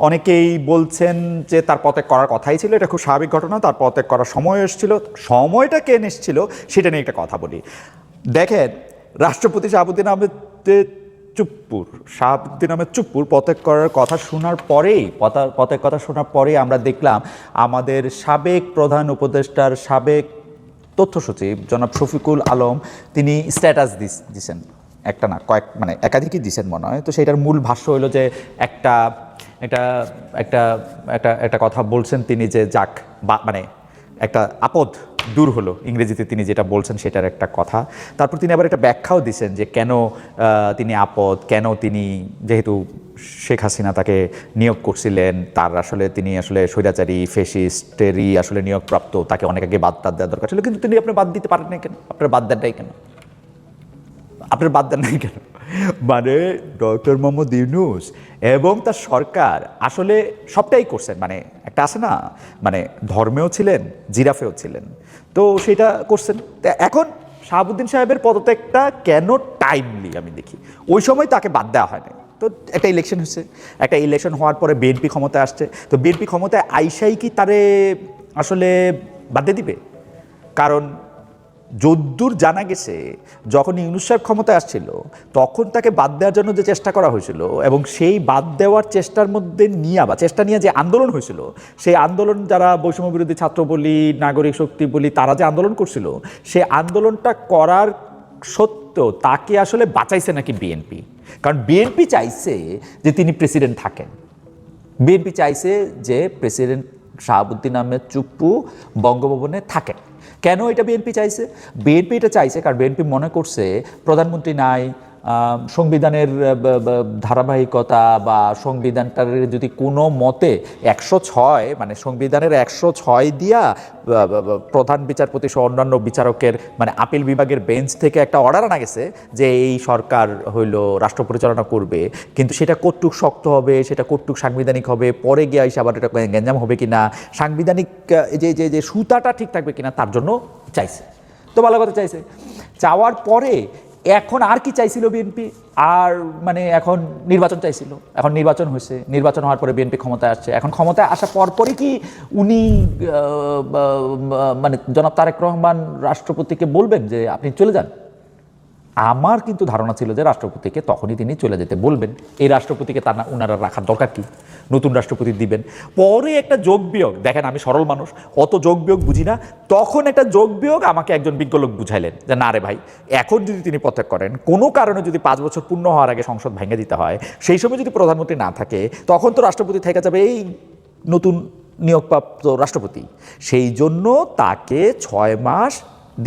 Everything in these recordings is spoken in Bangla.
অনেকেই বলছেন যে তার পদত্যাগ করার কথাই ছিল, এটা খুব স্বাভাবিক ঘটনা, তার পদত্যাগ করার সময় এসেছিল, সময়টা কে এসেছিল সেটা নিয়ে একটা কথা বলি। দেখেন, রাষ্ট্রপতি শাহাবুদ্দিন আহমেদ চুপ্পুর পদত্যাগ করার কথা শোনার পরেই পদত্যাগ কথা শোনার পরেই আমরা দেখলাম আমাদের সাবেক প্রধান উপদেষ্টার সাবেক তথ্য সচিব জনাব শফিকুল আলম তিনি স্ট্যাটাস দিছেন, একটা না মানে একাধিকই দিছেন মনে হয়। তো সেইটার মূল ভাষ্য হইল যে একটা একটা একটা একটা একটা কথা বলছেন তিনি যে যাক মানে একটা আপদ দূর হলো, ইংরেজিতে তিনি যেটা বলছেন সেটার একটা কথা। তারপর তিনি আবার একটা ব্যাখ্যাও দিছেন যে কেন তিনি আপদ, কেন তিনি, যেহেতু শেখ হাসিনা তাকে নিয়োগ করছিলেন, তার আসলে তিনি আসলে স্বৈরাচারী ফেসিস্টেরই আসলে নিয়োগপ্রাপ্ত, তাকে অনেক আগে বাদ দেওয়া দরকার ছিল, কিন্তু তিনি আপনি বাদ দিতে পারেন না কেন? আপনার বাদ দেন নাই কেন? মানে ডক্টর মোহাম্মদ ইউনূস এবং তার সরকার আসলে সবটাই করছেন, মানে একটা আছে না, মানে ধর্মেও ছিলেন, জিরাফেও ছিলেন, তো সেটা করছেন। এখন শাহাবুদ্দিন সাহেবের পদত্যাগটা কেন টাইমলি আমি দেখি, ওই সময় তাকে বাদ দেওয়া হয় না। তো একটা ইলেকশন হচ্ছে, একটা ইলেকশন হওয়ার পরে বিএনপি ক্ষমতায় আসছে, তো বিএনপি ক্ষমতায় আইসাই কি তারে আসলে বাদ দিয়ে দিবে? কারণ যদ্দূর জানা গেছে যখন ইউনূস সাহেব ক্ষমতায় আসছিল তখন তাকে বাদ দেওয়ার জন্য যে চেষ্টা করা হয়েছিল এবং সেই বাদ দেওয়ার চেষ্টার মধ্যে চেষ্টা নিয়ে যে আন্দোলন হয়েছিল, সেই আন্দোলন যারা বৈষম্য বিরোধী ছাত্র বলি, নাগরিক শক্তি বলি, তারা যে আন্দোলন করছিল, সেই আন্দোলনটা করার সত্ত্বেও তাকে আসলে বাঁচাইছে নাকি বিএনপি। কারণ বিএনপি চাইছে যে তিনি প্রেসিডেন্ট থাকেন, বিএনপি চাইছে যে প্রেসিডেন্ট শাহাবুদ্দিন আহমেদ চুপ্পু বঙ্গভবনে থাকেন। কেন এটা বিএনপি চাইছে? বিএনপি এটা চাইছে কারণ বিএনপি মনে করছে প্রধানমন্ত্রী নাই, সংবিধানের ধারাবাহিকতা বা সংবিধানটার যদি কোনো মতে 106 মানে সংবিধানের 106 দিয়া প্রধান বিচারপতি সহ অন্যান্য বিচারকের মানে আপিল বিভাগের বেঞ্চ থেকে একটা অর্ডার আনা গেছে যে এই সরকার হইল রাষ্ট্র পরিচালনা করবে, কিন্তু সেটা কতটুক শক্ত হবে, সেটা কতটুক সাংবিধানিক হবে, পরে গিয়ে এসে আবার এটা গ্যাঞ্জাম হবে কিনা, সাংবিধানিক যে সুতাটা ঠিক থাকবে কিনা, তার জন্য চাইছে। তো ভালো কথা চাইছে, চাওয়ার পরে এখন আর কি চাইছিল বিএনপি? আর মানে এখন নির্বাচন চাইছিল, এখন নির্বাচন হয়েছে, নির্বাচন হওয়ার পরে বিএনপি ক্ষমতায় আসছে। এখন ক্ষমতায় আসার পরপরই কি উনি মানে জনাব তারেক রহমান রাষ্ট্রপতিকে বলবেন যে আপনি চলে যান? আমার কিন্তু ধারণা ছিল যে রাষ্ট্রপতিকে তখনই তিনি চলে যেতে বলবেন। এই রাষ্ট্রপতিকে তার উনারা রাখার দরকার কি? নতুন রাষ্ট্রপতি দিবেন, পরে একটা যোগ বিয়োগ, দেখেন আমি সরল মানুষ, অত যোগ বিয়োগ বুঝি না, তখন একটা যোগ বিয়োগ আমাকে একজন বিজ্ঞ লোক বুঝাইলেন যে না রে ভাই, এখন যদি তিনি পদত্যাগ করেন, কোনো কারণে যদি 5 বছর পূর্ণ হওয়ার আগে সংসদ ভেঙে দিতে হয়, সেই সময় যদি প্রধানমন্ত্রী না থাকে, তখন তো রাষ্ট্রপতি থেকে যাবে এই নতুন নিয়োগপ্রাপ্ত রাষ্ট্রপতি। সেই জন্য তাকে 6 মাস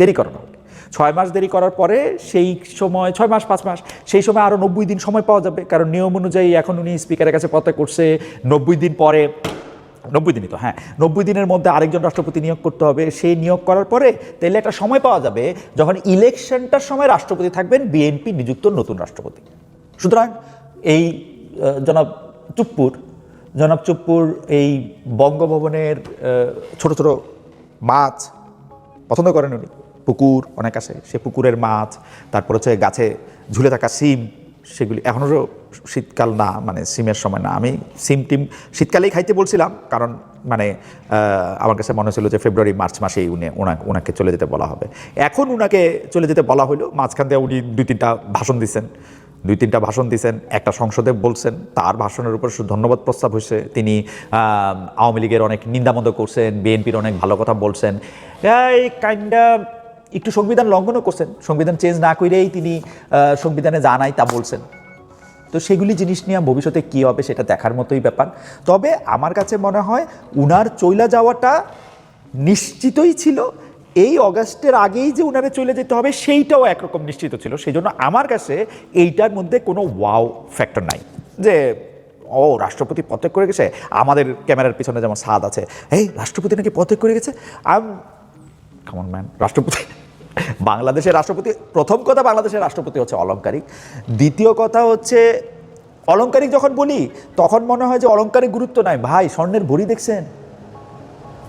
দেরি করানো হবে। 6 মাস দেরি করার পরে সেই সময় 6 মাস 5 মাস, সেই সময় আরও 90 দিন সময় পাওয়া যাবে। কারণ নিয়ম অনুযায়ী এখন উনি স্পিকারের কাছে পদত্যাগ করছে, 90 দিন পরে, 90 দিনই তো, হ্যাঁ 90 দিনের মধ্যে আরেকজন রাষ্ট্রপতি নিয়োগ করতে হবে। সেই নিয়োগ করার পরে তাহলে একটা সময় পাওয়া যাবে যখন ইলেকশনটার সময় রাষ্ট্রপতি থাকবেন বিএনপি নিযুক্ত নতুন রাষ্ট্রপতি। সুতরাং এই জনাব চুপ্পুর এই বঙ্গভবনের ছোট ছোট মাছ পছন্দ করেন উনি, পুকুর অনেক আছে, সে পুকুরের মাছ, তারপর হচ্ছে গাছে ঝুলে থাকা সিম, সেগুলি এখনও শীতকাল না, মানে সিমের সময় না, আমি সিম টিম শীতকালেই খাইতে বলছিলাম, কারণ মানে আমার কাছে মনে হচ্ছিল যে ফেব্রুয়ারি মার্চ মাসেই ওনাকে চলে যেতে বলা হবে। এখন ওনাকে চলে যেতে বলা হলো, মাঝখান দিয়ে উনি 2-3টা ভাষণ দিয়েছেন, একটা সংসদে বলছেন, তার ভাষণের উপর ধন্যবাদ প্রস্তাব হয়েছে, তিনি আওয়ামী লীগের অনেক নিন্দামন্দ করছেন, বিএনপির অনেক ভালো কথা বলছেন, এই কাইন্ডা একটু সংবিধান লঙ্ঘনও করছেন, সংবিধান চেঞ্জ না করেই তিনি সংবিধানে যা নাই তা বলছেন। তো সেগুলি জিনিস নিয়ে ভবিষ্যতে কী হবে সেটা দেখার মতোই ব্যাপার। তবে আমার কাছে মনে হয় উনার চইলা যাওয়াটা নিশ্চিতই ছিল, এই অগাস্টের আগেই যে উনারে চলে যেতে হবে সেইটাও একরকম নিশ্চিত ছিল। সেই জন্য আমার কাছে এইটার মধ্যে কোনো ওয়াও ফ্যাক্টর নাই যে ও রাষ্ট্রপতি পদত্যাগ করে গেছে, আমাদের ক্যামেরার পিছনে যেমন সাদ আছে, এই রাষ্ট্রপতি নাকি পদত্যাগ করে গেছে, কামন ম্যান, রাষ্ট্রপতি বাংলাদেশের রাষ্ট্রপতি, প্রথম কথা বাংলাদেশের রাষ্ট্রপতি হচ্ছে অলংকারিক, দ্বিতীয় কথা হচ্ছে অলংকারিক যখন বলি তখন মনে হয় যে অলংকারের গুরুত্ব নাই। ভাই, স্বর্ণের ভরি দেখছেন,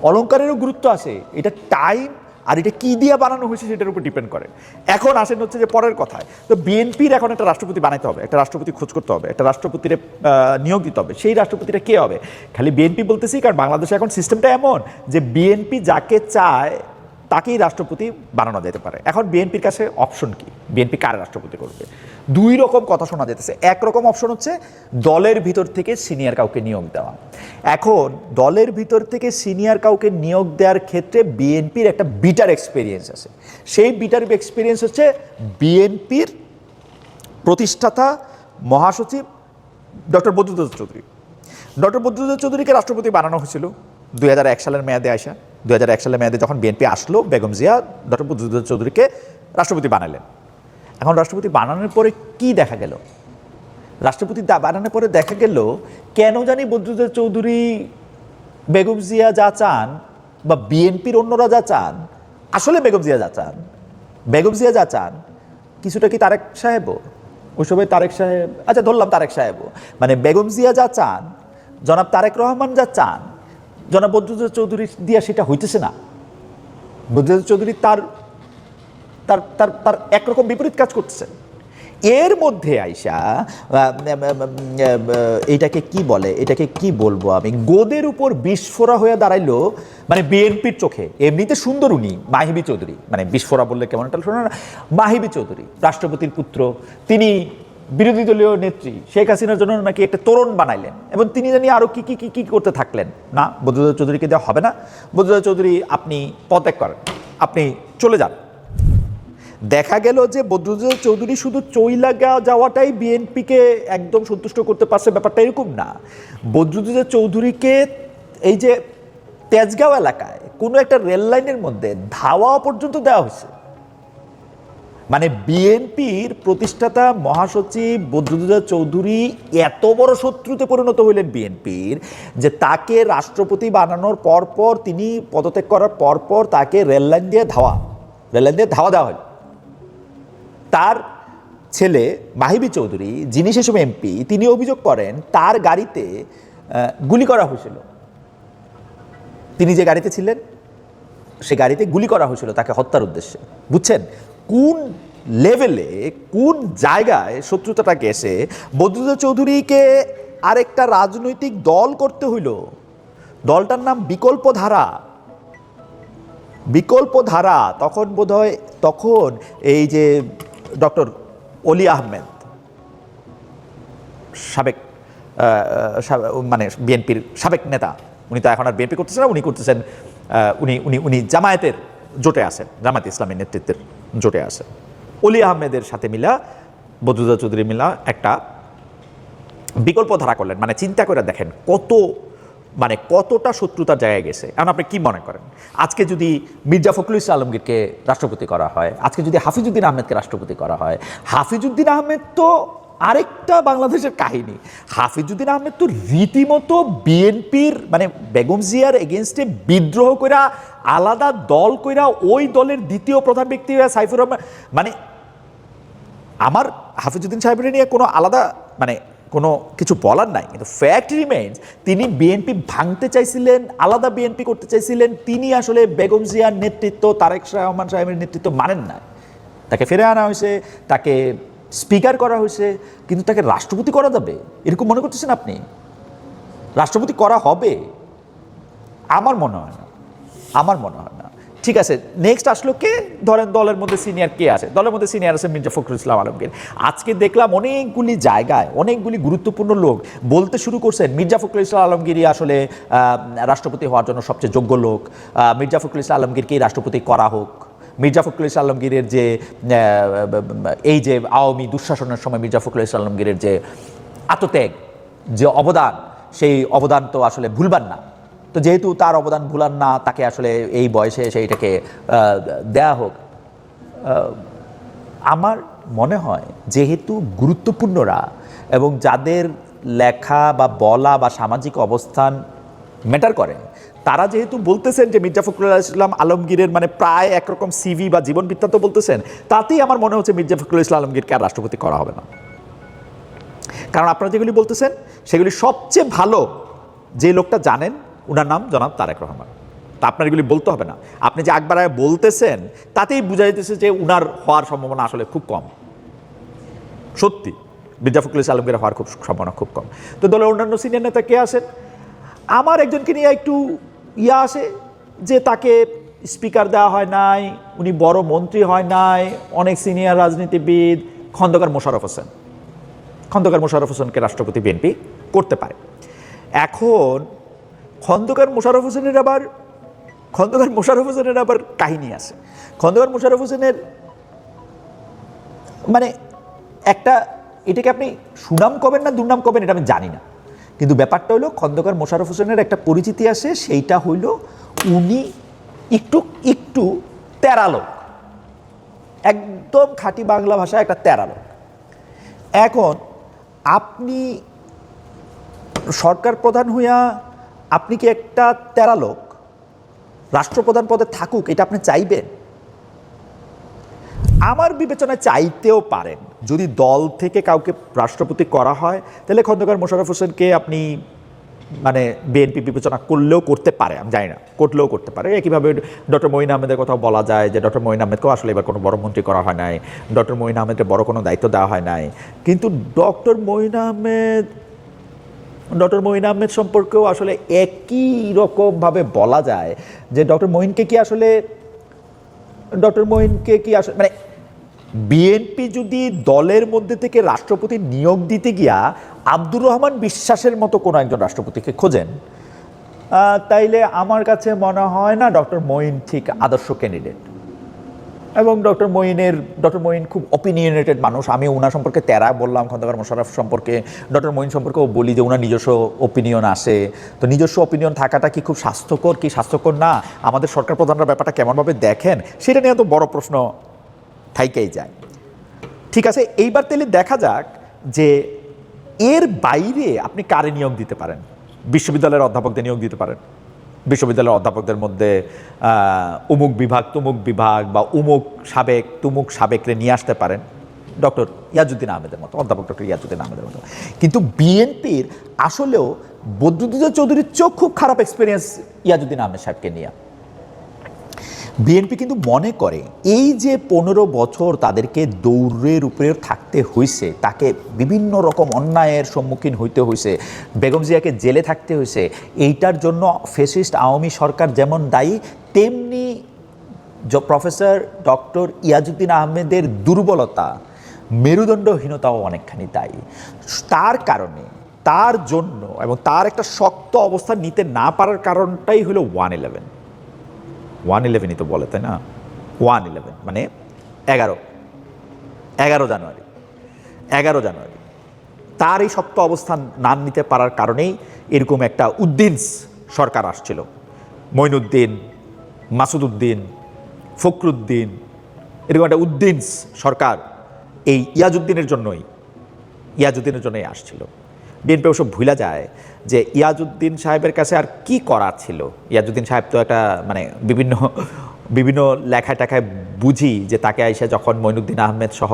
অলংকারেরও গুরুত্ব আছে। এটা টাইম আর এটা কি দিয়ে বানানো হয়েছে সেটার উপর ডিপেন্ড করে। এখন আসেন হচ্ছে যে পরের কথায়, তো বিএনপির এখন একটা রাষ্ট্রপতি বানাইতে হবে, একটা রাষ্ট্রপতি খোঁজ করতে হবে, একটা রাষ্ট্রপতির নিয়োগ দিতে হবে। সেই রাষ্ট্রপতিটা কে হবে? খালি বিএনপি বলতেছি, কারণ বাংলাদেশে এখন সিস্টেমটা এমন যে বিএনপি যাকে চায় তাকেই রাষ্ট্রপতি বানানো যেতে পারে। এখন বিএনপির কাছে অপশন কি, বিএনপি কার রাষ্ট্রপতি করবে? দুই রকম কথা শোনা যেতেছে। একরকম অপশন হচ্ছে দলের ভিতর থেকে সিনিয়র কাউকে নিয়োগ দেওয়া। এখন দলের ভিতর থেকে সিনিয়র কাউকে নিয়োগ দেওয়ার ক্ষেত্রে বিএনপির একটা বিটার এক্সপিরিয়েন্স আছে। সেই বিটার এক্সপিরিয়েন্স হচ্ছে বিএনপির প্রতিষ্ঠাতা মহাসচিব ডক্টর বদরুদ্দোজা চৌধুরী। ডক্টর বদরুদ্দোজা চৌধুরীকে রাষ্ট্রপতি বানানো হয়েছিল 2001 সালের মেয়াদে আয়সা। 2001 সালের মেয়াদে যখন বিএনপি আসলো, বেগম জিয়া ডক্টর বদরুদ্দোজা চৌধুরীকে রাষ্ট্রপতি বানালেন। এখন রাষ্ট্রপতি বানানোর পরে কি দেখা গেল? রাষ্ট্রপতি বানানোর পরে দেখা গেল কেন জানি বদরুদ্দোজা চৌধুরী, বেগম জিয়া যা চান বা বিএনপির অন্যরা যা চান, আসলে বেগম জিয়া যা চান কিছুটা কি তারেক সাহেবও, ওই সময় তারেক সাহেব, আচ্ছা ধরলাম তারেক সাহেবও, মানে বেগম জিয়া যা চান, জনাব তারেক রহমান যা চান, জনাব বদরুদ্দোজা চৌধুরী দিয়া সেটা হইতেছে না। বদরুদ্দোজা চৌধুরী তার তার তার তার একরকম বিপরীত কাজ করতেছে। এর মধ্যে আইসা এটাকে কি বলে, এটাকে কি বলবো আমি, গোদের উপর বিস্ফোরা হয়ে দাঁড়াইলো মানে বিএনপির চোখে। এমনিতে সুন্দর উনি, মাহিবী চৌধুরী, মানে বিস্ফোরা বললে কেমন একটা শোনা না, মাহিবী চৌধুরী রাষ্ট্রপতির পুত্র, তিনি বিরোধী দলীয় নেত্রী শেখ হাসিনার জন্য নাকি একটা তোরণ বানাইলেন এবং তিনি জানি আরো কি কি কি কি করতে থাকলেন। না, বদরুদ্দোজা চৌধুরীকে দেওয়া হবে না, বদরুদ্দোজা চৌধুরী আপনি পদত্যাগ করেন, আপনি চলে যান। দেখা গেল যে বদরুদ্দোজা চৌধুরী শুধু চইলাগা যাওয়াটাই বিএনপিকে একদম সন্তুষ্ট করতে পারছে, ব্যাপারটা এরকম না। বদরুদ্দোজা চৌধুরীকে এই যে তেজগাঁও এলাকায় কোনো একটা রেল লাইনের মধ্যে ধাওয়া পর্যন্ত দেওয়া হয়েছে। মানে বিএনপির প্রতিষ্ঠাতা মহাসচিব বদরুদ্দোজা চৌধুরী এত বড় শত্রুতে পরিণত হইলেন বিএনপির, যে তাকে রাষ্ট্রপতি বানানোর পরপর, তিনি পদত্যাগ করার পরপর তাকে রেল লাইন দিয়ে ধাওয়া দেওয়া হয়। তার ছেলে মাহিবী চৌধুরী, যিনি সে সময় এমপি, তিনি অভিযোগ করেন তার গাড়িতে গুলি করা হয়েছিল। তিনি যে গাড়িতে ছিলেন সে গাড়িতে গুলি করা হয়েছিল তাকে হত্যার উদ্দেশ্যে। বুঝছেন কোন লেভেলে, কোন জায়গায় শত্রুতাটা গেছে? বদরুদ্দোজা চৌধুরীকে আরেকটা রাজনৈতিক দল করতে হইল, দলটার নাম বিকল্প ধারা। তখন বোধহয় তখন এই যে ডক্টর অলি আহমেদ, সাবেক মানে বিএনপির সাবেক নেতা, উনি তো এখন আর বিএনপি করতেছেন না, উনি করতেছেন উনি জামায়াতের জোটে আছেন, জামায়াত ইসলামী নেতৃত্বের জোটে আছেন। অলি আহমেদের সাথে মিলা বদরুদ্দোজা চৌধুরী মিলা একটা বিকল্প ধারা করলেন। মানে চিন্তা করে দেখেন কতটা শত্রুতার জায়গায় গেছে। এখন আপনি কি মনে করেন, আজকে যদি মির্জা ফখরুল ইসলাম আলমগীরকে রাষ্ট্রপতি করা হয়, আজকে যদি হাফিজউদ্দিন আহমেদকে রাষ্ট্রপতি করা হয়, হাফিজউদ্দিন আহমেদ তো আরেকটা বাংলাদেশের কাহিনী। হাফিজউদ্দিন আহমেদ তো রীতিমতো বিএনপির মানে বেগম জিয়ার এগেনস্টে বিদ্রোহ কইরা আলাদা দল কইরা ওই দলের দ্বিতীয় প্রধান ব্যক্তি হয়ে সাইফুর রহমান, মানে আমার হাফিজউদ্দিন সাহেবের নিয়ে কোনো আলাদা মানে কোনো কিছু বলার নাই, কিন্তু ফ্যাক্ট রিমেইনস তিনি বিএনপি ভাঙতে চাইছিলেন, আলাদা বিএনপি করতে চাইছিলেন। তিনি আসলে বেগম জিয়ার নেতৃত্ব, তারেক রহমান সাহেবের নেতৃত্ব মানেন না। তাকে ফিরে আনা হয়েছে, তাকে স্পিকার করা হয়েছে, কিন্তু তাকে রাষ্ট্রপতি করা যাবে এরকম মনে করতেছেন আপনি? রাষ্ট্রপতি করা হবে? আমার মনে হয় না। ঠিক আছে, নেক্সট আসলো কে? ধরেন দলের মধ্যে সিনিয়র কে আছে? দলের মধ্যে সিনিয়র আছে মির্জা ফখরুল ইসলাম আলমগীর। আজকে দেখলাম অনেকগুলি জায়গায় অনেকগুলি গুরুত্বপূর্ণ লোক বলতে শুরু করছেন মির্জা ফখরুল ইসলাম আলমগীরই আসলে রাষ্ট্রপতি হওয়ার জন্য সবচেয়ে যোগ্য লোক, মির্জা ফখরুল ইসলাম আলমগীরকেই রাষ্ট্রপতি করা হোক। মির্জা ফখরুল ইসলাম আলমগীরের যে এই যে আওয়ামী দুঃশাসনের সময় মির্জা ফখরুল ইসলাম আলমগীরের যে আত্মত্যাগ, যে অবদান, সেই অবদান তো আসলে ভুলবার না। তো যেহেতু তার অবদান ভুলার না, তাকে আসলে এই বয়সে সেইটাকে দেয়া হোক। আমার মনে হয় যেহেতু গুরুত্বপূর্ণরা এবং যাদের লেখা বা বলা বা সামাজিক অবস্থান ম্যাটার করে, তারা যেহেতু বলতেছেন যে মির্জা ফখরুল ইসলাম আলমগীরের মানে প্রায় একরকম সিভি বা জীবন বৃত্তান্ত বলতেছেন, তাতেই আমার মনে হচ্ছে মির্জা ফখরুল ইসলাম আলমগীরকে আর রাষ্ট্রপতি করা হবে না। কারণ আপনারা যেগুলি বলতেছেন সেগুলি সবচেয়ে ভালো যে লোকটা জানেন, ওনার নাম জনাব তারেক রহমান। তা আপনার এগুলি বলতে হবে না। আপনি যে একবার বলতেছেন তাতেই বোঝা যাইতেছে যে উনার হওয়ার সম্ভাবনা আসলে খুব কম। সত্যি মির্জা ফখরুল ইসলাম আলমগীর হওয়ার খুব সম্ভাবনা খুব কম। তো দলের অন্যান্য সিনিয়র নেতা কে আসেন? আমার একজনকে নিয়ে একটু আসে যে তাকে স্পিকার দেওয়া হয় নাই, উনি বড় মন্ত্রী হয় নাই, অনেক সিনিয়র রাজনীতিবিদ। খন্দকার মোশাররফ হোসেন, খন্দকার মোশাররফ হোসেনকে রাষ্ট্রপতি বিএনপি করতে পারে। এখন খন্দকার মোশাররফ হোসেনের আবার কাহিনী আছে। খন্দকার মোশাররফ হোসেনের মানে একটা, এটাকে আপনি সুনাম কবেন না দুর্নাম কবেন এটা আমি জানি না, কিন্তু ব্যাপারটা হলো খন্দকার মোশাররফ হোসেনের একটা পরিচিতি আছে, সেইটা হইল উনি একটু তেরা লোক, একদম খাঁটি বাংলা ভাষায় একটা তেরা লোক। এখন আপনি সরকার প্রধান হইয়া আপনি কি একটা তেরা লোক রাষ্ট্রপ্রধান পদে থাকুক এটা আপনি চাইবেন? আমার বিবেচনায় চাইতেও পারেন। যদি দল থেকে কাউকে রাষ্ট্রপতি করা হয় তাহলে খন্দকার মোশাররফ হোসেনকে আপনি মানে বিএনপি বিবেচনা করলেও করতে পারে, আমি জানি না, করলেও করতে পারে। একইভাবে ডক্টর মঈন আহমেদের কথাও বলা যায় যে ডক্টর মঈন আহমেদকেও আসলে এবার কোনো বড় মন্ত্রী করা হয় নাই, ডক্টর মঈন আহমেদকে বড় কোনো দায়িত্ব দেওয়া হয় নাই। কিন্তু ডক্টর মঈন আহমেদ সম্পর্কেও আসলে একই রকমভাবে বলা যায় যে ডক্টর মঈনকে কি আসলে মানে বিএনপি যদি দলের মধ্যে থেকে রাষ্ট্রপতি নিয়োগ দিতে গিয়া আব্দুর রহমান বিশ্বাসের মতো কোনো একজন রাষ্ট্রপতিকে খোঁজেন, তাইলে আমার কাছে মনে হয় না ডক্টর মঈন ঠিক আদর্শ ক্যান্ডিডেট। এবং ডক্টর মঈন খুব অপিনিয়নেটেড মানুষ। আমি ওনার সম্পর্কে তেরা বললাম, খন্দকার মোশাররফ সম্পর্কে, ডক্টর মঈন সম্পর্কেও বলি যে ওনার নিজস্ব ওপিনিয়ন আসে। তো নিজস্ব ওপিনিয়ন থাকাটা কি খুব স্বাস্থ্যকর কি স্বাস্থ্যকর না, আমাদের সরকার প্রধানরা ব্যাপারটা কেমনভাবে দেখেন সেটা নিয়ে তো বড় প্রশ্ন থাইকেই যায়। ঠিক আছে, এইবার তাহলে দেখা যাক যে এর বাইরে আপনি কারে নিয়োগ দিতে পারেন। বিশ্ববিদ্যালয়ের অধ্যাপকদের নিয়োগ দিতে পারেন। বিশ্ববিদ্যালয়ের অধ্যাপকদের মধ্যে উমুক বিভাগ তুমুক বিভাগ বা উমুক সাবেক তুমুক সাবেকরে নিয়ে আসতে পারেন, ডক্টর ইয়াজউদ্দিন আহমেদের মতো, অধ্যাপক ডক্টর ইয়াজউদ্দিন আহমেদের মতো। কিন্তু বিএনপির আসলেও বদরুদ্দোজা চৌধুরীর চোখ খুব খারাপ এক্সপিরিয়েন্স ইয়াজউদ্দিন আহমেদ সাহেবকে নিয়ে। বিএনপি কিন্তু মনে করে এই যে 15 বছর তাদেরকে দৌড়ের উপরে থাকতে হয়েছে, তাকে বিভিন্ন রকম অন্যায়ের সম্মুখীন হইতে হয়েছে, বেগম জিয়াকে জেলে থাকতে হয়েছে, এইটার জন্য ফ্যাসিস্ট আওয়ামী সরকার যেমন দায়ী, তেমনি প্রফেসর ডক্টর ইয়াজউদ্দিন আহমেদের দুর্বলতা, মেরুদণ্ডহীনতাও অনেকখানি দায়ী। তার কারণে, তার জন্য এবং তার একটা শক্ত অবস্থান নিতে না পারার কারণটাই হলো 1/11ই তো বলে, তাই না? 1/11 মানে 11 জানুয়ারি তার এই শক্ত অবস্থান না নিতে পারার কারণেই এরকম একটা উদ্দিন সরকার আসছিল। মঈনুদ্দিন, মাসুদউদ্দিন, ফখরুদ্দিন, এরকম একটা উদ্দিন সরকার এই ইয়াজউদ্দিনের জন্যই আসছিল। বিএনপি অবশ্য ভুলা যায় যে ইয়াজউদ্দিন সাহেবের কাছে আর কি করার ছিল। ইয়াজউদ্দিন সাহেব তো একটা মানে বিভিন্ন লেখায় টাকায় বুঝি যে তাকে আইসা যখন মঈনুদ্দিন আহমেদ সহ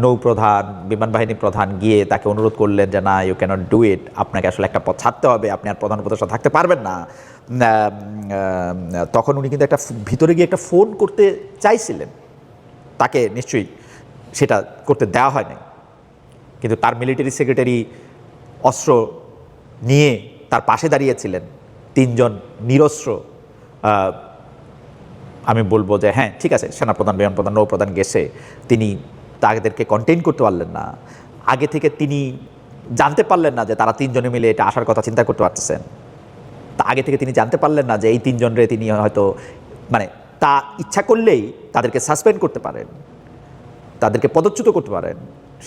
নৌপ্রধান, বিমান বাহিনী প্রধান গিয়ে তাকে অনুরোধ করলেন যে না, ইউ ক্যানট ডু ইট, আপনাকে আসলে একটা পথ ছাড়তে হবে, আপনি আর প্রধান উপদেষ্টা থাকতে পারবেন না, তখন উনি কিন্তু একটা ভিতরে গিয়ে একটা ফোন করতে চাইছিলেন, তাকে নিশ্চয়ই সেটা করতে দেওয়া হয় নাই। কিন্তু তার মিলিটারি সেক্রেটারি অস্ত্র নিয়ে তার পাশে দাঁড়িয়েছিলেন, 3 জন নিরস্ত্র, আমি বলবো যে হ্যাঁ ঠিক আছে, সেনাপ্রধান, বিমান প্রধান, নৌপ্রধান গেছে, তিনি তাদেরকে কন্টেইন করতে পারলেন না। আগে থেকে তিনি জানতে পারলেন না যে তারা 3 জনে মিলে এটা আসার কথা চিন্তা করতে পারতেছেন। তা আগে থেকে তিনি জানতে পারলেন না যে এই 3 জনরে তিনি হয়তো মানে তা ইচ্ছা করলেই তাদেরকে সাসপেন্ড করতে পারেন, তাদেরকে পদচ্যুত করতে পারেন,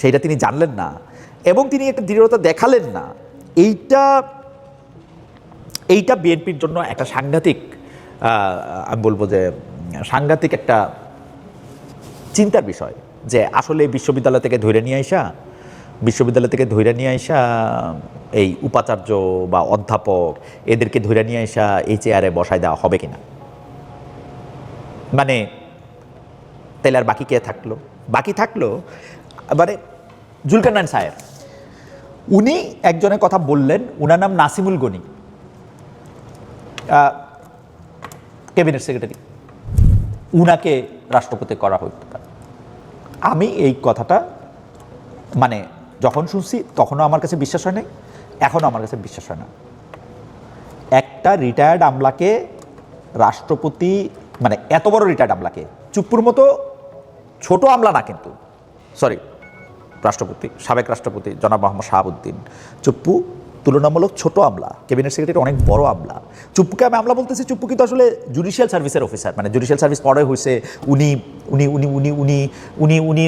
সেইটা তিনি জানলেন না এবং তিনি একটা দৃঢ়তা দেখালেন না। এইটা বিএনপির জন্য একটা সাংঘাতিক, আমি বলবো যে সাংঘাতিক একটা চিন্তার বিষয় যে আসলে বিশ্ববিদ্যালয় থেকে ধরে নিয়ে আইসা এই উপাচার্য বা অধ্যাপক এদেরকে ধরে নিয়ে আইসা এই চেয়ারে বসায় দেওয়া হবে কিনা। মানে তাহলে আর বাকি থাকলো মানে জুলকারনাইন সাহেব, উনি একজনের কথা বললেন, উনার নাম নাসিমুল গনি। ক্যাবিনেট সেক্রেটারি, উনাকে রাষ্ট্রপতি করা হইতে পারে। আমি এই কথাটা মানে যখন শুনছি তখনও আমার কাছে বিশ্বাস হয় নাই, এখনও আমার কাছে বিশ্বাস হয় না। একটা রিটায়ার্ড আমলাকে রাষ্ট্রপতি, মানে এত বড় রিটায়ার্ড আমলাকে, চুপ্পুর মতো ছোট আমলা না কিন্তু, সরি, রাষ্ট্রপতি, সাবেক রাষ্ট্রপতি জনাব মোহাম্মদ শাহাবুদ্দিন চুপ্পু তুলনামূলক ছোট আমলা, ক্যাবিনেট সেক্রেটারি অনেক বড় আমলা। চুপ্পুকে আমি আমলা বলতেছি, চুপ্পু কিন্তু আসলে জুডিশিয়াল সার্ভিসের অফিসার, মানে জুডিশিয়াল সার্ভিস পরে হয়েছে। উনি উনি উনি উনি উনি উনি উনি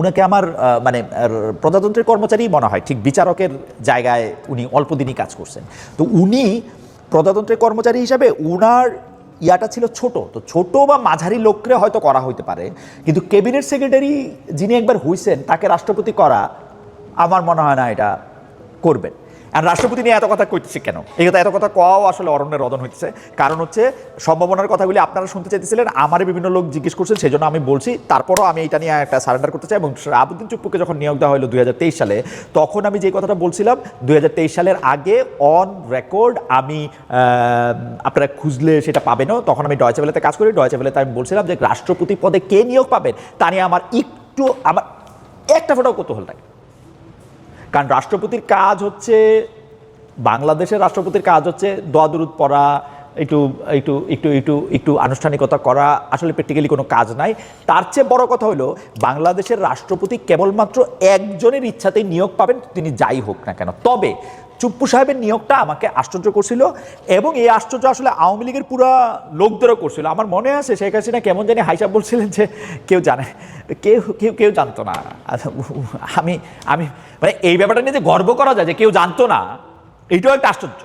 উনাকে আমার মানে প্রজাতন্ত্রের কর্মচারী মনে হয়, ঠিক বিচারকের জায়গায় উনি অল্প দিনই কাজ করছেন। তো উনি প্রজাতন্ত্রের কর্মচারী হিসাবে উনার ইয়াটা ছিল ছোট, তো ছোট বা মাঝারি লোকরে হয়তো করা হইতে পারে, কিন্তু ক্যাবিনেট সেক্রেটারি যিনি একবার হইছেন তাকে রাষ্ট্রপতি করা আমার মনে হয় না এটা করবেন। আর রাষ্ট্রপতি নিয়ে এত কথা কইতেছে কেন? এই কথা এত কথা কওয়াও আসলে অরণ্যের রদন হইতেছে। কারণ হচ্ছে সম্ভাবনার কথাগুলি আপনারা শুনতে চাইতেছিলেন, আমারই বিভিন্ন লোক জিজ্ঞেস করছেন, সেই জন্য আমি বলছি। তারপরও আমি এটা নিয়ে একটা সারেন্ডার করতে চাই। এবং শাহাবুদ্দিন চুপ্পুকে যখন নিয়োগ দেওয়া হলো 2023 সালে, তখন আমি যে কথাটা বলছিলাম 2023 সালের আগে অন রেকর্ড, আমি আপনারা খুঁজলে সেটা পাবেনও, তখন আমি ডয়চে ভেলেতে কাজ করি। ডয়চে ভেলেতে আমি বলছিলাম যে রাষ্ট্রপতি পদে কে নিয়োগ পাবেন তা নিয়ে আমার একটা ফোটাও কৌতূহল থাকে। কারণ রাষ্ট্রপতির কাজ হচ্ছে, বাংলাদেশের রাষ্ট্রপতির কাজ হচ্ছে দোয়া দুরুদ পড়া, একটু একটু একটু একটু একটু আনুষ্ঠানিকতা করা, আসলে প্র্যাকটিক্যালি কোনো কাজ নাই। তার চেয়ে বড় কথা হলো বাংলাদেশের রাষ্ট্রপতি কেবলমাত্র একজনের ইচ্ছাতেই নিয়োগ পাবেন, তিনি যাই হোক না কেন। তবে চুপ্পু সাহেবের নিয়োগটা আমাকে আশ্চর্য করছিল, এবং এই আশ্চর্য আসলে আওয়ামী লীগের পুরা লোকদেরও করছিল। আমার মনে আছে শেখ হাসিনা কেমন জানি হাইসাব বলছিলেন যে কেউ জানে, কেউ কেউ কেউ জানতো না। আমি আমি মানে এই ব্যাপারটা নিয়ে যে গর্ব করা যায় যে কেউ জানতো না, এইটাও একটা আশ্চর্য।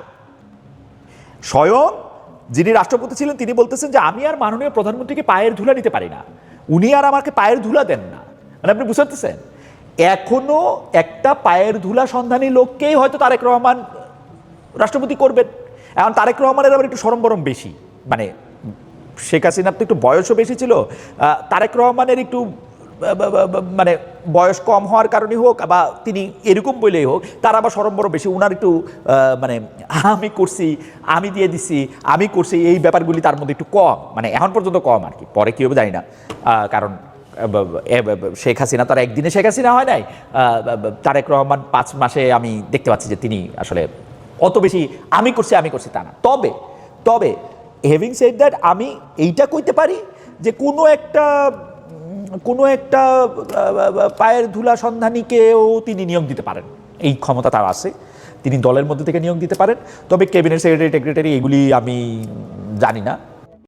স্বয়ং যিনি রাষ্ট্রপতি ছিলেন তিনি বলতেছেন যে আমি আর মাননীয় প্রধানমন্ত্রীকে পায়ের ধুলা নিতে পারি না, উনি আর আমাকে পায়ের ধুলা দেন না। মানে আপনি বুঝতে পারতেছেন, এখনো একটা পায়ের ধুলা সন্ধানী লোককেই হয়তো তারেক রহমান রাষ্ট্রপতি করবেন। এখন তারেক রহমানের আবার একটু সরম বেশি, মানে শেখ হাসিনার তো একটু বয়সও বেশি ছিল, তারেক রহমানের একটু মানে বয়স কম হওয়ার কারণে হোক বা তিনি এরকম বলেই হোক, তার আবার সরম্বর বেশি। উনার একটু মানে আমি করছি, আমি দিয়ে দিছি, আমি করছি, এই ব্যাপারগুলি তার মধ্যে একটু কম, মানে এখন পর্যন্ত কম আর কি। পরে কী হবে জানি না, কারণ শেখ হাসিনা তার একদিনে শেখ হাসিনা হয় নাই। তারেক রহমান 5 মাসে আমি দেখতে পাচ্ছি যে তিনি আসলে অত বেশি আমি করছি তা না। তবে হ্যাভিং সেড দ্যাট, আমি এইটা কইতে পারি যে কোনো একটা পায়ের ধুলা সন্ধানীকেও তিনি নিয়োগ দিতে পারেন, এই ক্ষমতা তার আছে। তিনি দলের মধ্যে থেকে নিয়োগ দিতে পারেন। তবে ক্যাবিনেট সেক্রেটারি এগুলি আমি জানি না।